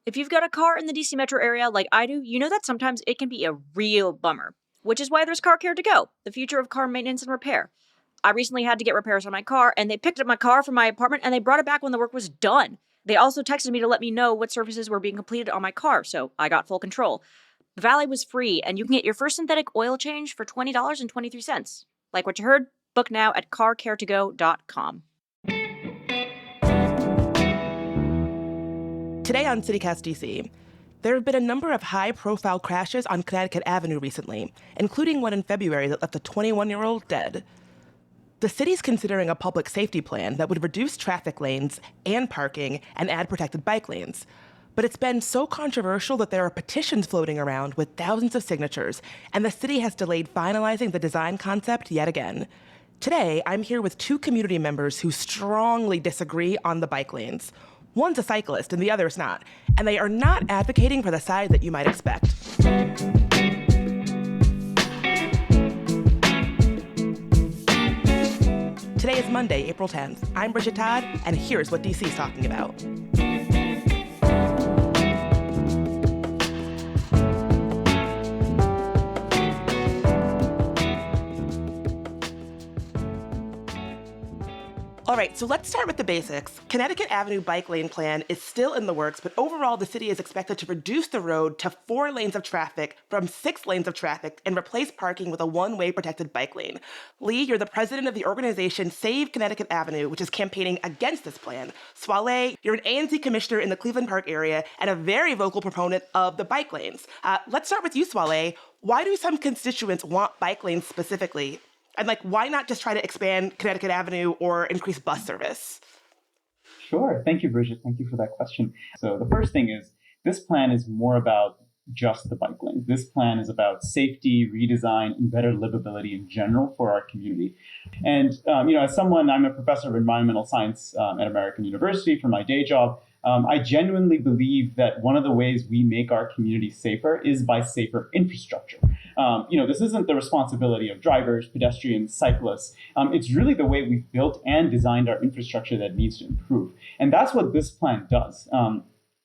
If you've got a car in the DC metro area like I do, you know that sometimes it can be a real bummer, which is why there's Car Care to Go, the future of car maintenance and repair. I recently had to get repairs on my car, and they picked up my car from my apartment and they brought it back when the work was done. They also texted me to let me know what services were being completed on my car, so I got full control. The valet was free, and you can get your first synthetic oil change for $20.23. Like what you heard? Book now at carcaretogo.com. Today on CityCast DC, there have been a number of high-profile crashes on Connecticut Avenue recently, including one in February that left a 21-year-old dead. The city's considering a public safety plan that would reduce traffic lanes and parking and add protected bike lanes. But it's been so controversial that there are petitions floating around with thousands of signatures, and the city has delayed finalizing the design concept yet again. Today, I'm here with two community members who strongly disagree on the bike lanes. One's a cyclist and the other's not, and they are not advocating for the side that you might expect. Today is Monday, April 10th. I'm Bridget Todd, and here's what DC's talking about. All right, so let's start with the basics. Connecticut Avenue bike lane plan is still in the works, but overall the city is expected to reduce the road to 4 lanes of traffic from 6 lanes of traffic and replace parking with a one-way protected bike lane. Lee, you're the president of the organization Save Connecticut Avenue, which is campaigning against this plan. Swale, you're an A&C commissioner in the Cleveland Park area and a very vocal proponent of the bike lanes. Let's start with you, Swale. Why do some constituents want bike lanes specifically? And why not just try to expand Connecticut Avenue or increase bus service? Sure. Thank you, Bridget. Thank you for that question. So the first thing is, this plan is more about just the bike lanes. This plan is about safety, redesign, and better livability in general for our community. And, as someone, I'm a professor of environmental science at American University for my day job. I genuinely believe that one of the ways we make our community safer is by safer infrastructure. This isn't the responsibility of drivers, pedestrians, cyclists. It's really the way we've built and designed our infrastructure that needs to improve. And that's what this plan does.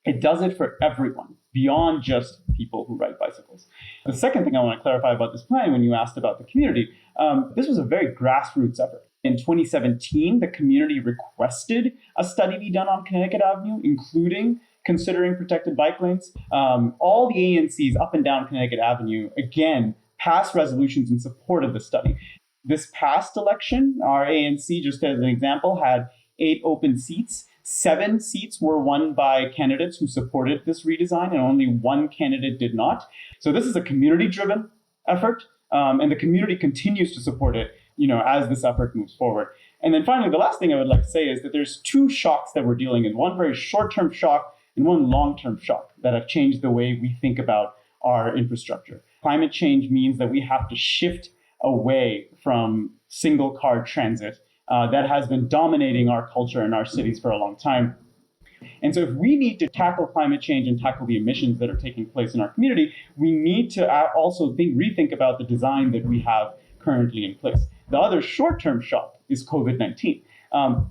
It does it for everyone, beyond just people who ride bicycles. The second thing I want to clarify about this plan, when you asked about the community, this was a very grassroots effort. In 2017, the community requested a study be done on Connecticut Avenue, including considering protected bike lanes. All the ANCs up and down Connecticut Avenue, again, passed resolutions in support of the study. This past election, our ANC, just as an example, had 8 open seats. 7 seats were won by candidates who supported this redesign, and only 1 candidate did not. So this is a community-driven effort, and the community continues to support it, as this effort moves forward. And then finally, the last thing I would like to say is that there's 2 shocks that we're dealing in, one very short-term shock and one long-term shock that have changed the way we think about our infrastructure. Climate change means that we have to shift away from single-car transit that has been dominating our culture and our cities for a long time. And so if we need to tackle climate change and tackle the emissions that are taking place in our community, we need to also rethink about the design that we have currently in place. The other short-term shock is COVID-19.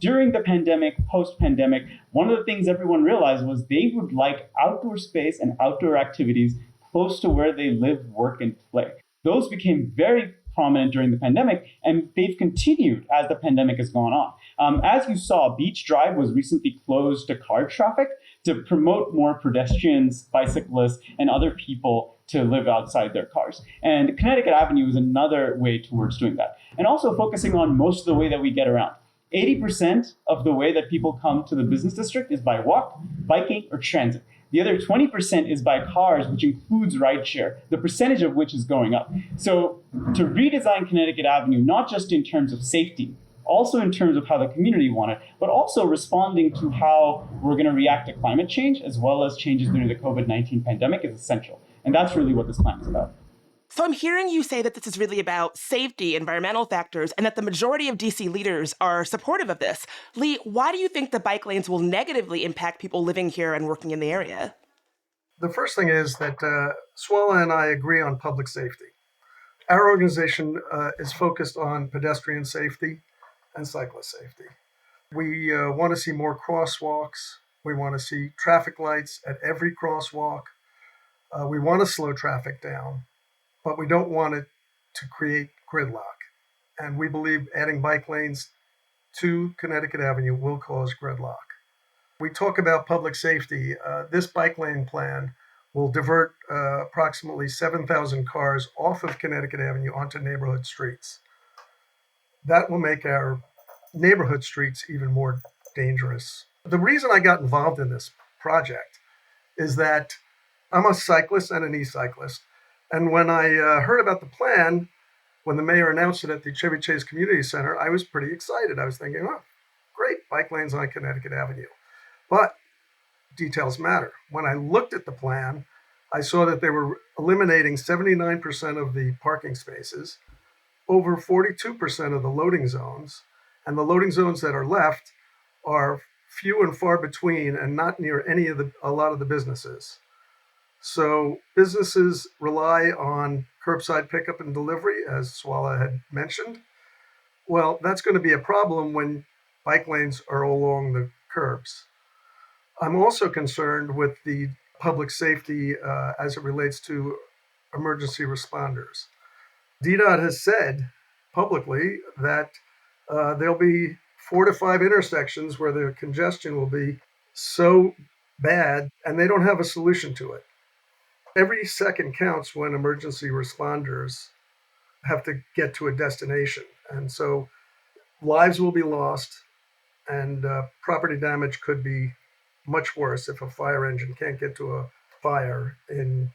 During the pandemic, post-pandemic, one of the things everyone realized was they would like outdoor space and outdoor activities close to where they live, work, and play. Those became very prominent during the pandemic, and they've continued as the pandemic has gone on. As you saw, Beach Drive was recently closed to car traffic to promote more pedestrians, bicyclists, and other people to live outside their cars. And Connecticut Avenue is another way towards doing that. And also focusing on most of the way that we get around. 80% of the way that people come to the business district is by walk, biking, or transit. The other 20% is by cars, which includes rideshare, the percentage of which is going up. So to redesign Connecticut Avenue, not just in terms of safety, also in terms of how the community want it, but also responding to how we're going to react to climate change, as well as changes due to the COVID-19 pandemic, is essential. And that's really what this plan is about. So I'm hearing you say that this is really about safety, environmental factors, and that the majority of DC leaders are supportive of this. Lee, why do you think the bike lanes will negatively impact people living here and working in the area? The first thing is that Swala and I agree on public safety. Our organization is focused on pedestrian safety and cyclist safety. We want to see more crosswalks We want to see traffic lights at every crosswalk. We want to slow traffic down, but we don't want it to create gridlock. And we believe adding bike lanes to Connecticut Avenue will cause gridlock. We talk about public safety. This bike lane plan will divert approximately 7,000 cars off of Connecticut Avenue onto neighborhood streets. That will make our neighborhood streets even more dangerous. The reason I got involved in this project is that I'm a cyclist and an e-cyclist. And when I heard about the plan, when the mayor announced it at the Chevy Chase Community Center, I was pretty excited. I was thinking, oh, great, bike lanes on Connecticut Avenue. But details matter. When I looked at the plan, I saw that they were eliminating 79% of the parking spaces, over 42% of the loading zones, and the loading zones that are left are few and far between and not near a lot of the businesses. So businesses rely on curbside pickup and delivery, as Swala had mentioned. Well, that's going to be a problem when bike lanes are along the curbs. I'm also concerned with the public safety as it relates to emergency responders. DDOT has said publicly that there'll be 4 to 5 intersections where the congestion will be so bad, and they don't have a solution to it. Every second counts when emergency responders have to get to a destination. And so lives will be lost, and property damage could be much worse if a fire engine can't get to a fire in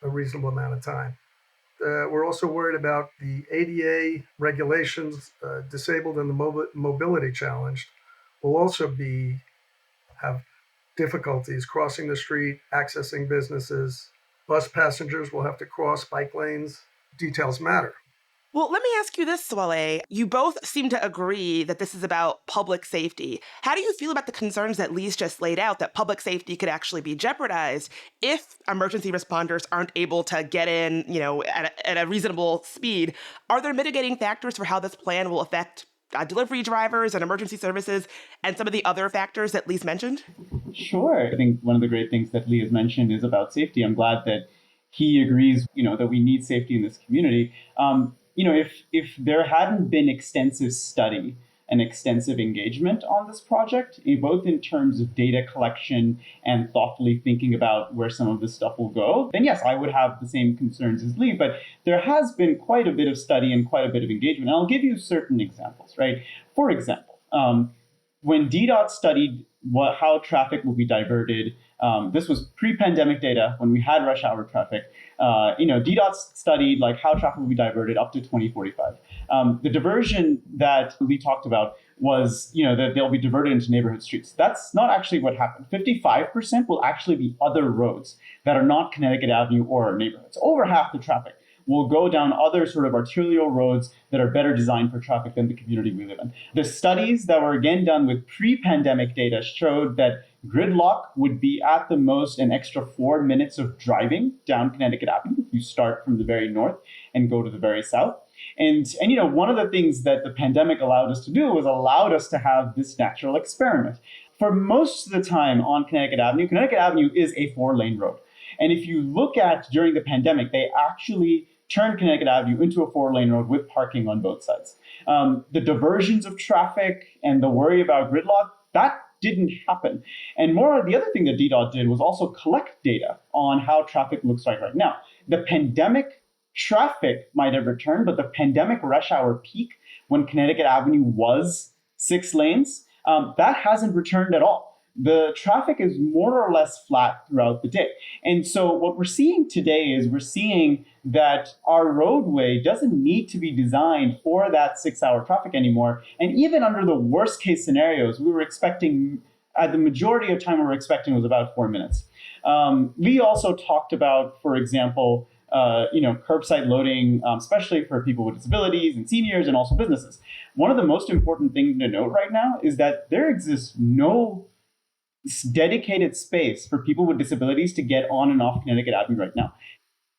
a reasonable amount of time. We're also worried about the ADA regulations. Disabled and the mobility challenged will also have difficulties crossing the street, accessing businesses. Bus passengers will have to cross bike lanes. Details matter. Well, let me ask you this, Swale. You both seem to agree that this is about public safety. How do you feel about the concerns that Lee's just laid out, that public safety could actually be jeopardized if emergency responders aren't able to get in, at a reasonable speed? Are there mitigating factors for how this plan will affect delivery drivers and emergency services and some of the other factors that Lee's mentioned? Sure. I think one of the great things that Lee has mentioned is about safety. I'm glad that he agrees, that we need safety in this community. If there hadn't been extensive study and extensive engagement on this project, both in terms of data collection and thoughtfully thinking about where some of this stuff will go, then yes, I would have the same concerns as Lee. But there has been quite a bit of study and quite a bit of engagement. And I'll give you certain examples, right? For example, when DDOT studied how traffic will be diverted, this was pre-pandemic data when we had rush hour traffic. DDOT studied how traffic will be diverted up to 2045. The diversion that we talked about was, that they'll be diverted into neighborhood streets. That's not actually what happened. 55% will actually be other roads that are not Connecticut Avenue or our neighborhoods. Over half the traffic will go down other sort of arterial roads that are better designed for traffic than the community we live in. The studies that were again done with pre-pandemic data showed that gridlock would be at the most an extra 4 minutes of driving down Connecticut Avenue if you start from the very north and go to the very south. And one of the things that the pandemic allowed us to do was allowed us to have this natural experiment. For most of the time on Connecticut Avenue is a 4-lane road. And if you look at during the pandemic, they actually turned Connecticut Avenue into a 4-lane road with parking on both sides. The diversions of traffic and the worry about gridlock, that didn't happen. And the other thing that DDOT did was also collect data on how traffic looks like right now. The pandemic traffic might have returned, but the pandemic rush hour peak when Connecticut Avenue was 6 lanes, that hasn't returned at all. The traffic is more or less flat throughout the day. And so what we're seeing today is we're seeing that our roadway doesn't need to be designed for that 6-hour traffic anymore. And even under the worst case scenarios, we were expecting, the majority of time we were expecting was about 4 minutes. Lee also talked about, for example, curbside loading, especially for people with disabilities and seniors and also businesses. One of the most important things to note right now is that there exists no dedicated space for people with disabilities to get on and off Connecticut Avenue right now.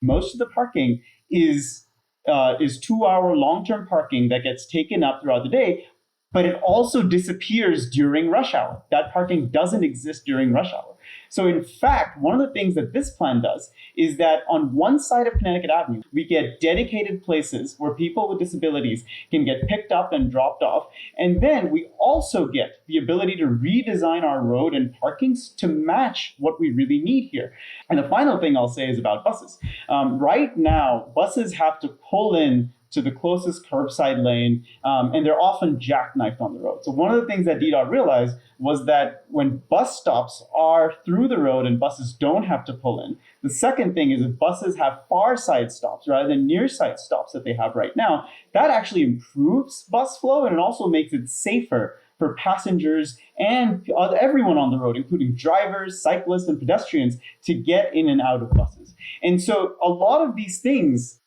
Most of the parking is 2-hour long-term parking that gets taken up throughout the day but it also disappears during rush hour. That parking doesn't exist during rush hour. So in fact, one of the things that this plan does is that on one side of Connecticut Avenue, we get dedicated places where people with disabilities can get picked up and dropped off. And then we also get the ability to redesign our road and parkings to match what we really need here. And the final thing I'll say is about buses. Right now, buses have to pull in to the closest curbside lane, and they're often jackknifed on the road. So one of the things that DDOT realized was that when bus stops are through the road and buses don't have to pull in, the second thing is if buses have far side stops rather than near side stops that they have right now, that actually improves bus flow, and it also makes it safer for passengers and everyone on the road, including drivers, cyclists, and pedestrians, to get in and out of buses. And so a lot of these things,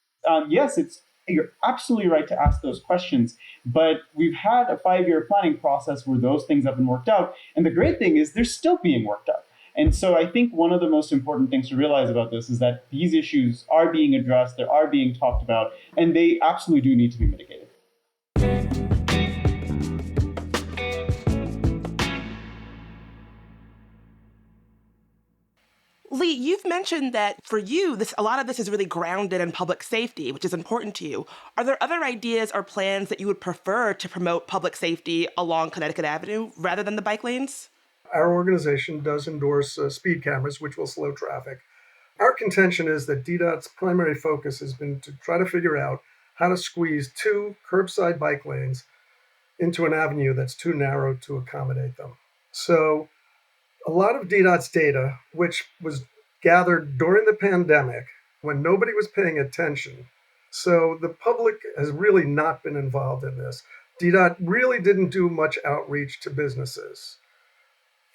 yes, you're absolutely right to ask those questions, but we've had a 5-year planning process where those things have been worked out. And the great thing is they're still being worked out. And so I think one of the most important things to realize about this is that these issues are being addressed, they are being talked about, and they absolutely do need to be mitigated. Lee, you've mentioned that for you, a lot of this is really grounded in public safety, which is important to you. Are there other ideas or plans that you would prefer to promote public safety along Connecticut Avenue rather than the bike lanes? Our organization does endorse speed cameras, which will slow traffic. Our contention is that DDOT's primary focus has been to try to figure out how to squeeze 2 curbside bike lanes into an avenue that's too narrow to accommodate them. So a lot of DDOT's data, which was gathered during the pandemic when nobody was paying attention, so the public has really not been involved in this. DDOT really didn't do much outreach to businesses.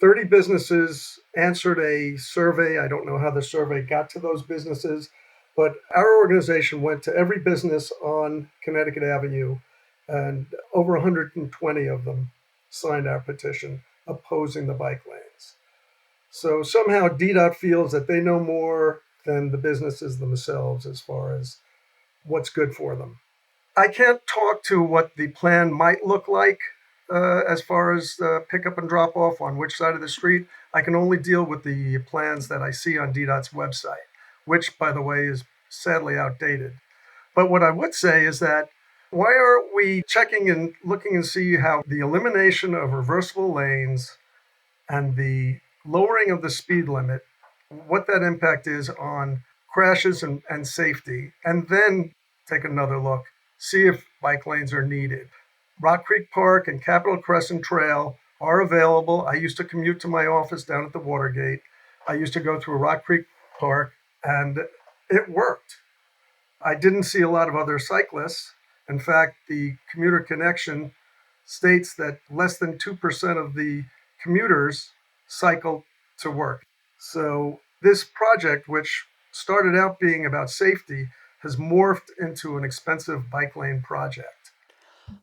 30 businesses answered a survey. I don't know how the survey got to those businesses, but our organization went to every business on Connecticut Avenue, and over 120 of them signed our petition opposing the bike lanes. So somehow DDOT feels that they know more than the businesses themselves as far as what's good for them. I can't talk to what the plan might look like as far as pick up and drop off on which side of the street. I can only deal with the plans that I see on DDOT's website, which, by the way, is sadly outdated. But what I would say is that why aren't we checking and looking and see how the elimination of reversible lanes and the lowering of the speed limit, what that impact is on crashes and safety, and then take another look, see if bike lanes are needed. Rock Creek Park and Capitol Crescent Trail are available. I used to commute to my office down at the Watergate. I used to go through Rock Creek Park, and it worked. I didn't see a lot of other cyclists. In fact, the Commuter Connection states that less than 2% of the commuters cycle to work. So this project, which started out being about safety, has morphed into an expensive bike lane project.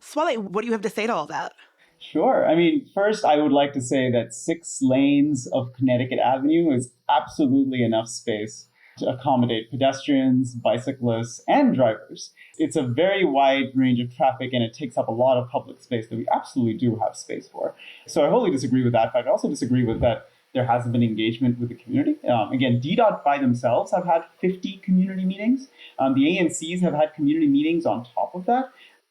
Swale, what do you have to say to all that? Sure. I mean, first, I would like to say that 6 lanes of Connecticut Avenue is absolutely enough space to accommodate pedestrians, bicyclists, and drivers. It's a very wide range of traffic, and it takes up a lot of public space that we absolutely do have space for. So I wholly disagree with that. But I also disagree with that there hasn't been engagement with the community. Again, DDOT by themselves have had 50 community meetings. The ANCs have had community meetings on top of that.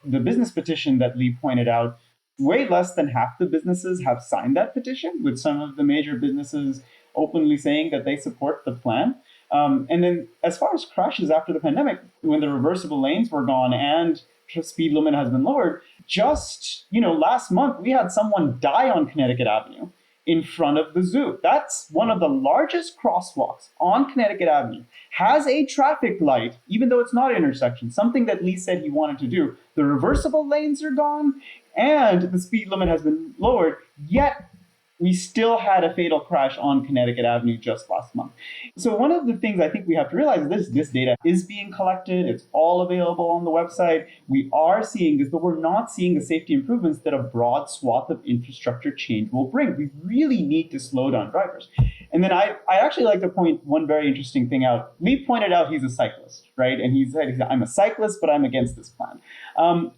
The business petition that Lee pointed out, way less than half the businesses have signed that petition, with some of the major businesses openly saying that they support the plan. And then as far as crashes after the pandemic, when the reversible lanes were gone and speed limit has been lowered, just last month we had someone die on Connecticut Avenue in front of the zoo. That's one of the largest crosswalks on Connecticut Avenue, has a traffic light, even though it's not an intersection, something that Lee said he wanted to do. The reversible lanes are gone and the speed limit has been lowered, yet we still had a fatal crash on Connecticut Avenue just last month. So one of the things I think we have to realize is this data is being collected. It's all available on the website. We are seeing this, but we're not seeing the safety improvements that a broad swath of infrastructure change will bring. We really need to slow down drivers. And then I actually like to point one very interesting thing out. Lee pointed out he's a cyclist, right? And he said, I'm a cyclist, but I'm against this plan.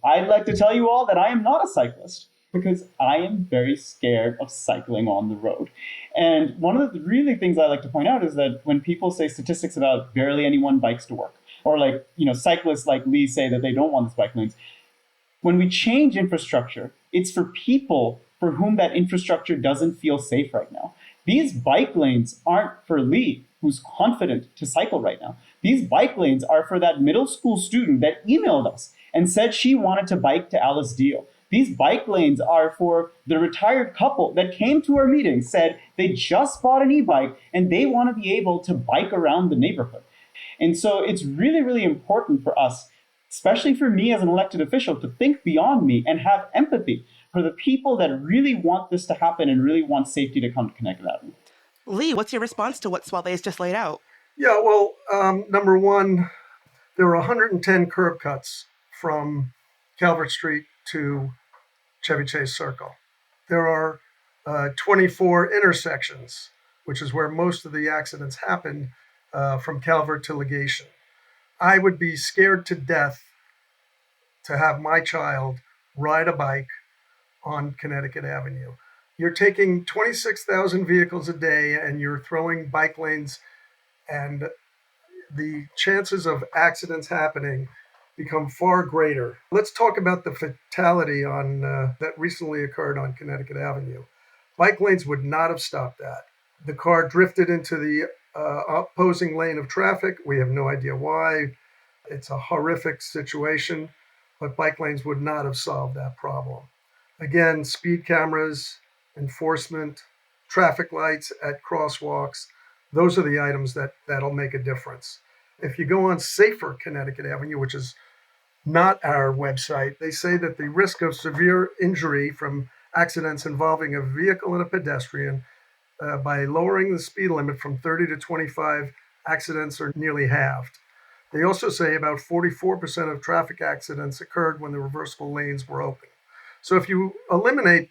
I'd like to tell you all that I am not a cyclist. because I am very scared of cycling on the road. And one of the really things I like to point out is that when people say statistics about barely anyone bikes to work, or cyclists like Lee say that they don't want these bike lanes, when we change infrastructure, it's for people for whom that infrastructure doesn't feel safe right now. These bike lanes aren't for Lee, who's confident to cycle right now. These bike lanes are for that middle school student that emailed us and said she wanted to bike to Alice Deal. These bike lanes are for the retired couple that came to our meeting, said they just bought an e-bike and they want to be able to bike around the neighborhood. And so it's really, really important for us, especially for me as an elected official, to think beyond me and have empathy for the people that really want this to happen and really want safety to come to Connecticut Avenue. Lee, what's your response to what Soile's just laid out? Yeah, well, number one, there are 110 curb cuts from Calvert Street to Chevy Chase Circle. There are 24 intersections, which is where most of the accidents happen, from Calvert to Legation. I would be scared to death to have my child ride a bike on Connecticut Avenue. You're taking 26,000 vehicles a day and you're throwing bike lanes, and the chances of accidents happening become far greater. Let's talk about the fatality on that recently occurred on Connecticut Avenue. Bike lanes would not have stopped that. The car drifted into the opposing lane of traffic. We have no idea why. It's a horrific situation, but bike lanes would not have solved that problem. Again, speed cameras, enforcement, traffic lights at crosswalks, those are the items that'll make a difference. If you go on Safer Connecticut Avenue, which is not our website, they say that the risk of severe injury from accidents involving a vehicle and a pedestrian, by lowering the speed limit from 30 to 25, accidents are nearly halved. They also say about 44% of traffic accidents occurred when the reversible lanes were open. So if you eliminate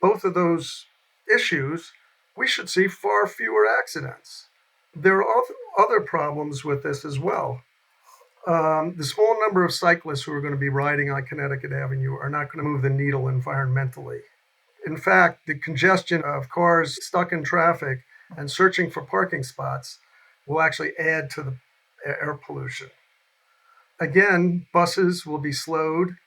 both of those issues, we should see far fewer accidents. There are other problems with this as well. The small number of cyclists who are going to be riding on Connecticut Avenue are not going to move the needle environmentally. In fact, the congestion of cars stuck in traffic and searching for parking spots will actually add to the air pollution. Again, buses will be slowed.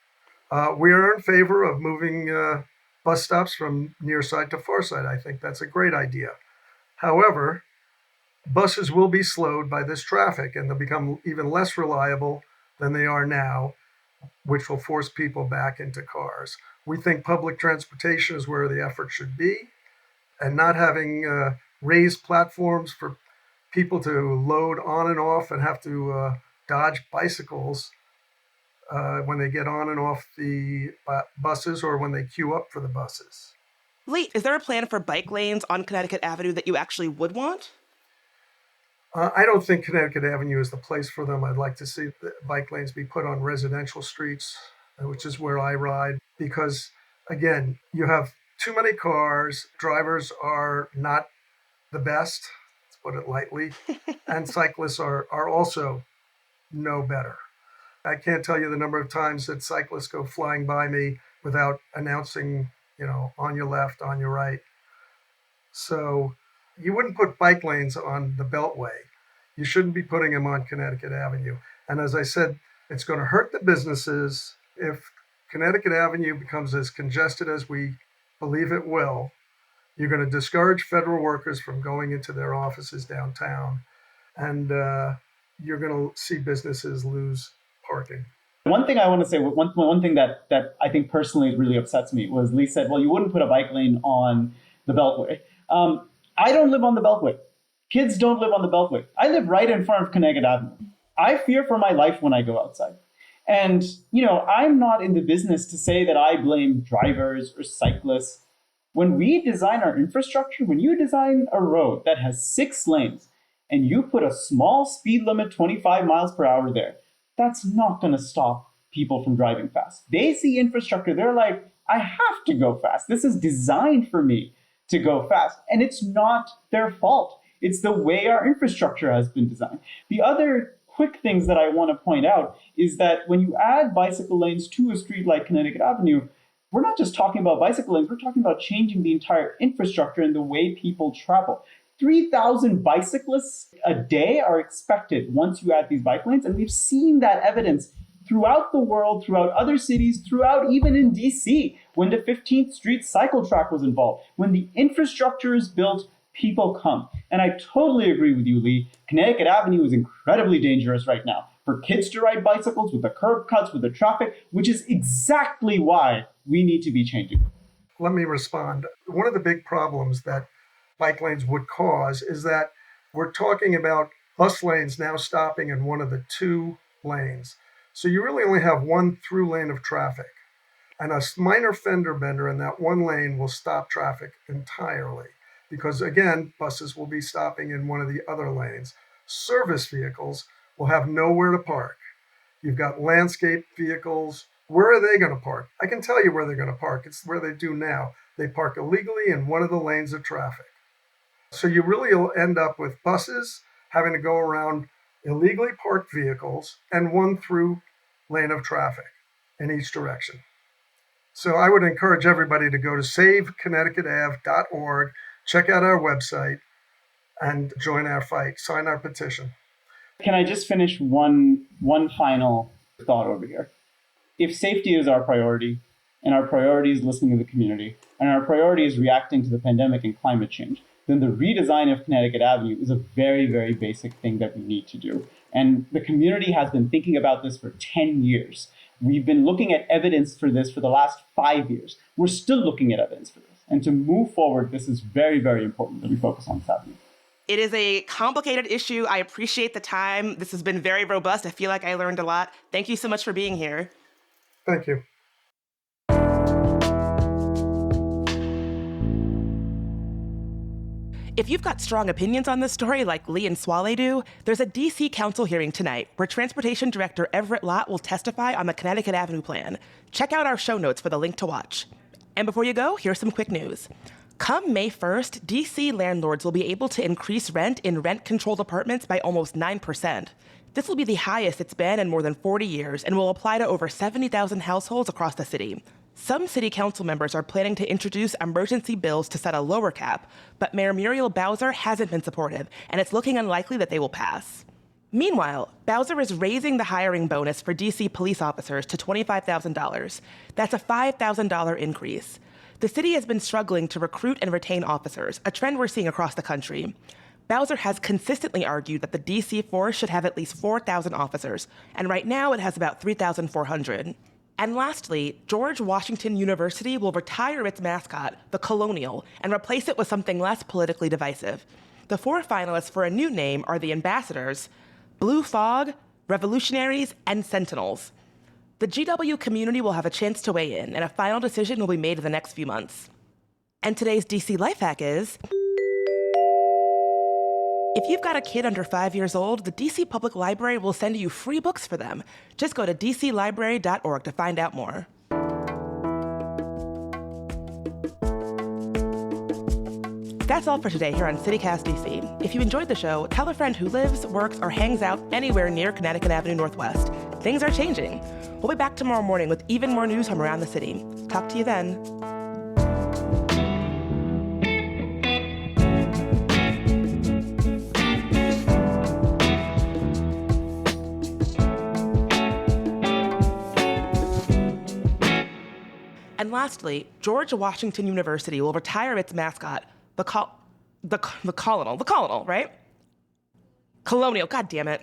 We are in favor of moving bus stops from near side to far side. I think that's a great idea. However, buses will be slowed by this traffic and they'll become even less reliable than they are now, which will force people back into cars. We think public transportation is where the effort should be, and not having raised platforms for people to load on and off and have to dodge bicycles when they get on and off the buses or when they queue up for the buses. Lee, is there a plan for bike lanes on Connecticut Avenue that you actually would want? I don't think Connecticut Avenue is the place for them. I'd like to see the bike lanes be put on residential streets, which is where I ride, because, again, you have too many cars. Drivers are not the best, let's put it lightly, and cyclists are also no better. I can't tell you the number of times that cyclists go flying by me without announcing, on your left, on your right. So you wouldn't put bike lanes on the Beltway. You shouldn't be putting them on Connecticut Avenue. And as I said, it's going to hurt the businesses if Connecticut Avenue becomes as congested as we believe it will. You're going to discourage federal workers from going into their offices downtown, and you're going to see businesses lose parking. One thing I want to say, one thing that I think personally really upsets me was Lee said, well, you wouldn't put a bike lane on the Beltway. I don't live on the Beltway. Kids don't live on the Beltway. I live right in front of Connecticut Avenue. I fear for my life when I go outside. And, I'm not in the business to say that I blame drivers or cyclists. When we design our infrastructure, when you design a road that has 6 lanes and you put a small speed limit, 25 miles per hour there, that's not going to stop people from driving fast. They see infrastructure. They're like, I have to go fast. This is designed for me to go fast. And it's not their fault. It's the way our infrastructure has been designed. The other quick things that I want to point out is that when you add bicycle lanes to a street like Connecticut Avenue, we're not just talking about bicycle lanes, we're talking about changing the entire infrastructure and the way people travel. 3,000 bicyclists a day are expected once you add these bike lanes, and we've seen that evidence throughout the world, throughout other cities, throughout even in DC, when the 15th Street cycle track was involved. When the infrastructure is built, people come. And I totally agree with you, Lee. Connecticut Avenue is incredibly dangerous right now for kids to ride bicycles, with the curb cuts, with the traffic, which is exactly why we need to be changing. Let me respond. One of the big problems that bike lanes would cause is that we're talking about bus lanes now stopping in one of the two lanes. So you really only have one through lane of traffic. And a minor fender bender in that one lane will stop traffic entirely. Because again, buses will be stopping in one of the other lanes. Service vehicles will have nowhere to park. You've got landscape vehicles. Where are they going to park? I can tell you where they're going to park. It's where they do now. They park illegally in one of the lanes of traffic. So you really will end up with buses having to go around illegally parked vehicles and one through lane of traffic in each direction. So I would encourage everybody to go to saveconnecticutave.org, check out our website, and join our fight, sign our petition. Can I just finish one final thought over here? If safety is our priority, and our priority is listening to the community, and our priority is reacting to the pandemic and climate change, then the redesign of Connecticut Avenue is a very, very basic thing that we need to do. And the community has been thinking about this for 10 years. We've been looking at evidence for this for the last 5 years. We're still looking at evidence for this. And to move forward, this is very, very important that we focus on this avenue. It is a complicated issue. I appreciate the time. This has been very robust. I feel like I learned a lot. Thank you so much for being here. Thank you. If you've got strong opinions on this story like Lee and Swale do, there's a DC Council hearing tonight where Transportation Director Everett Lott will testify on the Connecticut Avenue plan. Check out our show notes for the link to watch. And before you go, here's some quick news. Come May 1st, DC landlords will be able to increase rent in rent-controlled apartments by almost 9%. This will be the highest it's been in more than 40 years and will apply to over 70,000 households across the city. Some city council members are planning to introduce emergency bills to set a lower cap, but Mayor Muriel Bowser hasn't been supportive, and it's looking unlikely that they will pass. Meanwhile, Bowser is raising the hiring bonus for DC police officers to $25,000. That's a $5,000 increase. The city has been struggling to recruit and retain officers, a trend we're seeing across the country. Bowser has consistently argued that the DC force should have at least 4,000 officers, and right now it has about 3,400. And lastly, George Washington University will retire its mascot, the Colonial, and replace it with something less politically divisive. The 4 finalists for a new name are the Ambassadors, Blue Fog, Revolutionaries, and Sentinels. The GW community will have a chance to weigh in, and a final decision will be made in the next few months. And today's DC Life Hack is, if you've got a kid under 5 years old, the DC Public Library will send you free books for them. Just go to dclibrary.org to find out more. That's all for today here on CityCast DC. If you enjoyed the show, tell a friend who lives, works, or hangs out anywhere near Connecticut Avenue Northwest. Things are changing. We'll be back tomorrow morning with even more news from around the city. Talk to you then. And lastly, George Washington University will retire its mascot, the Colonial, right? Colonial, god damn it.